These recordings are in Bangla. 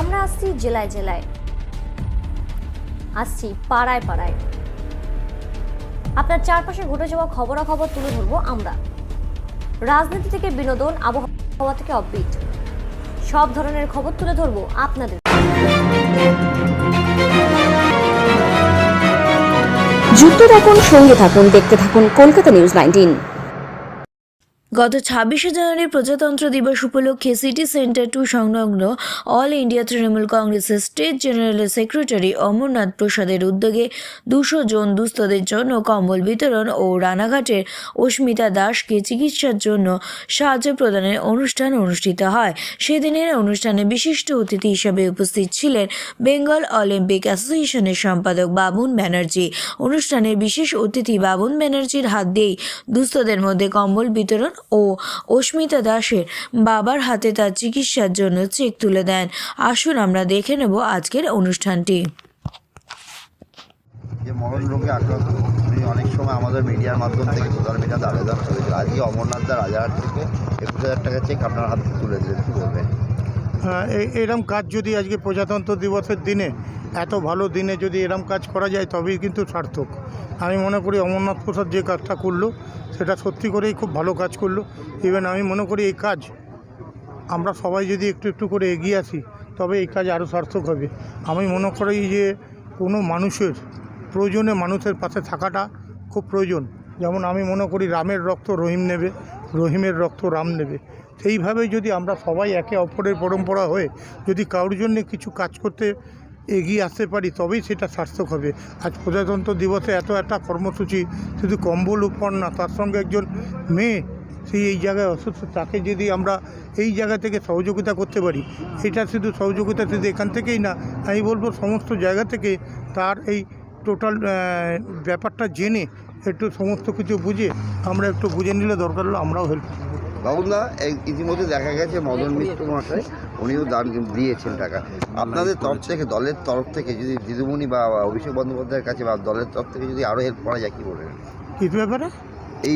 আমরা আসছি জেলায় জেলায়, আসছি পাড়ায় পাড়ায়। আপনার চারপাশে ঘটে যাওয়া খবরাখবর তুলে ধরবো আমরা। রাজনীতি থেকে বিনোদন, আবহাওয়া থেকে অফবিট, সব ধরনের খবর তুলে ধরবো আপনাদের। যুক্ত থাকুন, সঙ্গে থাকুন, দেখতে থাকুন কলকাতা নিউজ 19। গত 26শে জানুয়ারি প্রজাতন্ত্র দিবস উপলক্ষে সিটি সেন্টার 2 সংলগ্ন অল ইন্ডিয়া তৃণমূল কংগ্রেসের স্টেট জেনারেল সেক্রেটারি অমরনাথ প্রসাদের উদ্যোগে 200 জন দুস্থদের জন্য কম্বল বিতরণ ও রানাঘাটের অস্মিতা দাসকে চিকিৎসার জন্য সাহায্য প্রদানের অনুষ্ঠান অনুষ্ঠিত হয়। সেদিনের অনুষ্ঠানে বিশিষ্ট অতিথি হিসেবে উপস্থিত ছিলেন বেঙ্গল অলিম্পিক অ্যাসোসিয়েশনের সম্পাদক বাবুন ব্যানার্জি। অনুষ্ঠানের বিশেষ অতিথি বাবুন ব্যানার্জির হাত দিয়েই দুস্থদের মধ্যে কম্বল বিতরণ ও অস্মিতা দাসের বাবার হাতে তার চিকিৎসার জন্য চেক তুলে দেন। আসুন আমরা দেখে নেব আজকের অনুষ্ঠানটি। যে মরণ রোগে আক্রান্ত, উনি অনেক সময় আমাদের মিডিয়ার মাধ্যম থেকে সোশ্যাল মিডিয়াতে আবেদন করেছিল। আজকে অমরনাথদা রাজারহাট থেকে 21,000 টাকা চেক আপনার হাতে তুলে দিলেন, কী বলবেন? এরম কাজ যদি আজকে প্রজাতন্ত্র দিবসের দিনে, এত ভালো দিনে যদি এরম কাজ করা যায় তবেই কিন্তু সার্থক। আমি মনে করি অমরনাথ প্রসাদ যে কাজটা করলো সেটা সত্যি করেই খুব ভালো কাজ করলো। ইভেন আমি মনে করি এই কাজ আমরা সবাই যদি একটু একটু করে এগিয়ে আসি তবে এই কাজ আরও সার্থক হবে। আমি মনে করি যে কোনো মানুষের প্রয়োজনে মানুষের পাশে থাকাটা খুব প্রয়োজন। যেমন আমি মনে করি রামের রক্ত রহিম নেবে, রহিমের রক্ত রাম নেবে। সেইভাবে যদি আমরা সবাই একে অপরের পরম্পরা হয়ে যদি কারোর জন্য কিছু কাজ করতে এগিয়ে আসতে পারি তবেই সেটা সার্থক হবে। আজ প্রজাতন্ত্র দিবসে এত একটা কর্মসূচি, শুধু কম্বল উপহার না, তার সঙ্গে একজন মেয়ে সেই এই জায়গায় অসুস্থ, তাকে যদি আমরা এই জায়গা থেকে সহযোগিতা করতে পারি, এটা শুধু সহযোগিতা শুধু এখান থেকেই না, আমি বলবো সমস্ত জায়গা থেকে তার এই টোটাল ব্যাপারটা জেনে একটু সমস্ত কিছু বুঝে আমরা একটু বুঝে নিলে দরকার হলো আমরাও হেল্প করব। বাবুদা, ইতিমধ্যে দেখা গেছে মদন মিত্র মশাই উনিও দান দিয়েছেন টাকা। আপনাদের তরফ থেকে, দলের তরফ থেকে যদি দিদিমণি বা অভিষেক বন্দ্যোপাধ্যায়ের কাছে বা দলের তরফ থেকে যদি আরও হেল্প করা যায়, কী বলবেন? কিছু ব্যাপারে এই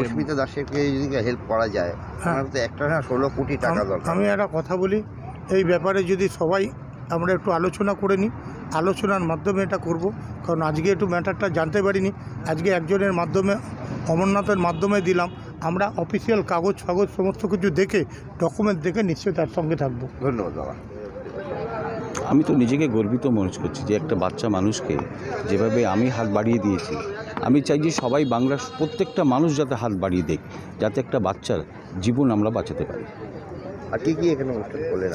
অস্মিতা দাসকে যদি হেল্প করা যায়, আমার তো একটা না 16 কোটি টাকা দরকার। আমি একটা কথা বলি, এই ব্যাপারে যদি সবাই আমরা একটু আলোচনা করে নিই, আলোচনার মাধ্যমে এটা করব। কারণ আজকে একটু ম্যাটারটা জানতে পারিনি, আজকে একজনের মাধ্যমে অমরনাথের মাধ্যমে দিলাম। আমরা অফিসিয়াল কাগজ ফাগজ সমস্ত কিছু দেখে, ডকুমেন্ট দেখে নিশ্চয়ই তার সঙ্গে থাকবো। ধন্যবাদ দাদা। আমি তো নিজেকে গর্বিত মনে করছি যে একটা বাচ্চা মানুষকে যেভাবে আমি হাত বাড়িয়ে দিয়েছি, আমি চাই যে সবাই বাংলার প্রত্যেকটা মানুষ যাতে হাত বাড়িয়ে দেখ, যাতে একটা বাচ্চার জীবন আমরা বাঁচাতে পারি। আর কী কী এখানে অনুষ্ঠান করলেন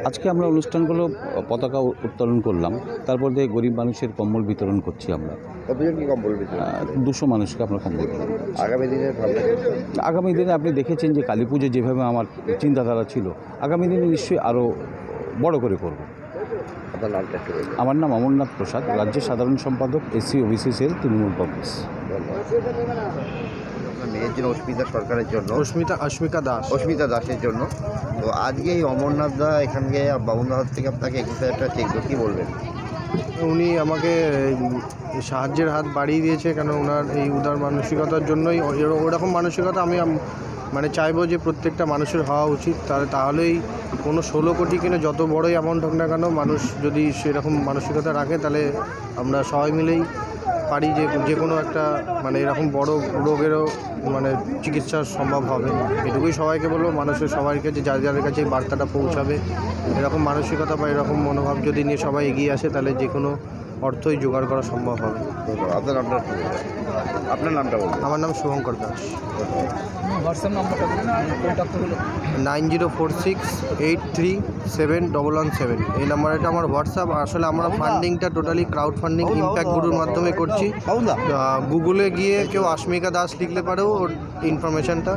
আজকে আমরা অনুষ্ঠানগুলো পতাকা উত্তোলন করলাম, তারপর থেকে গরিব মানুষের কম্বল বিতরণ করছি আমরা। কতজন কি কম্বল বিতরণ? 200 মানুষকে আমরা কম্বল বিতরণ করছি। আগামী দিনের ভাবনা? আগামী দিনে আপনি দেখেছেন যে কালী পুজো যেভাবে আমার চিন্তাধারা ছিল, আগামী দিনে নিশ্চয়ই আরও বড় করে করব। আপনার নামটা একটু বলুন। আমার নাম অমরনাথ প্রসাদ, রাজ্য সাধারণ সম্পাদক SC OBC cell, Trinamool Congress. মেয়ের জন্য অস্মিতা সরকারের জন্য, অস্মিতা দাসের জন্য। তো আজকে এই অমরনাথ দা এখানকে বাবুনদার হাত থেকে আপনাকে 21,000 টাকা চেক দিল, কী বলবেন? উনি আমাকে সাহায্যের হাত বাড়িয়ে দিয়েছে, কেন ওনার এই উদার মানসিকতার জন্যই। ওরকম মানসিকতা আমি মানে চাইবো যে প্রত্যেকটা মানুষের হওয়া উচিত। তাহলেই কোনো 16 কোটি কিনে যত বড়ই অ্যামাউন্ট হোক না কেন, মানুষ যদি সেরকম মানসিকতা রাখে তাহলে আমরা সবাই মিলেই পারি যে কোনো একটা মানে এরকম বড় রোগেরও মানে চিকিৎসা সম্ভব হবে। এটুকুই সবাইকে বলবো, মানুষের সবাইকে যে যাদের কাছে এই বার্তাটা পৌঁছাবে, এরকম মানসিকতা বা এরকম মনোভাব যদি নিয়ে সবাই এগিয়ে আসে তাহলে যে কোনো অর্থই জোগাড় করা সম্ভব হবে। আপনার নামটা বলুন। আমার নাম শুভঙ্কর দাস। 9046837117 এই নাম্বারটা আমার হোয়াটসঅ্যাপ। আসলে আমরা ফান্ডিংটা টোটালি ক্রাউড ফান্ডিং ইম্প্যাক্ট গুরুর মাধ্যমে করছি। গুগলে গিয়ে কেউ অস্মিতা দাস লিখলে পারেও ওর ইনফরমেশনটা।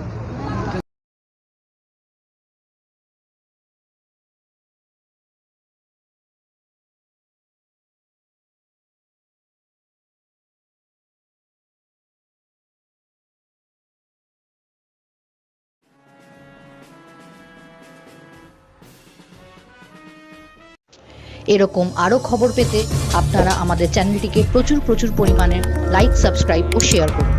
এরকম আরও খবর পেতে আপনারা আমাদের চ্যানেলটিকে প্রচুর পরিমাণে লাইক, সাবস্ক্রাইব ও শেয়ার করুন।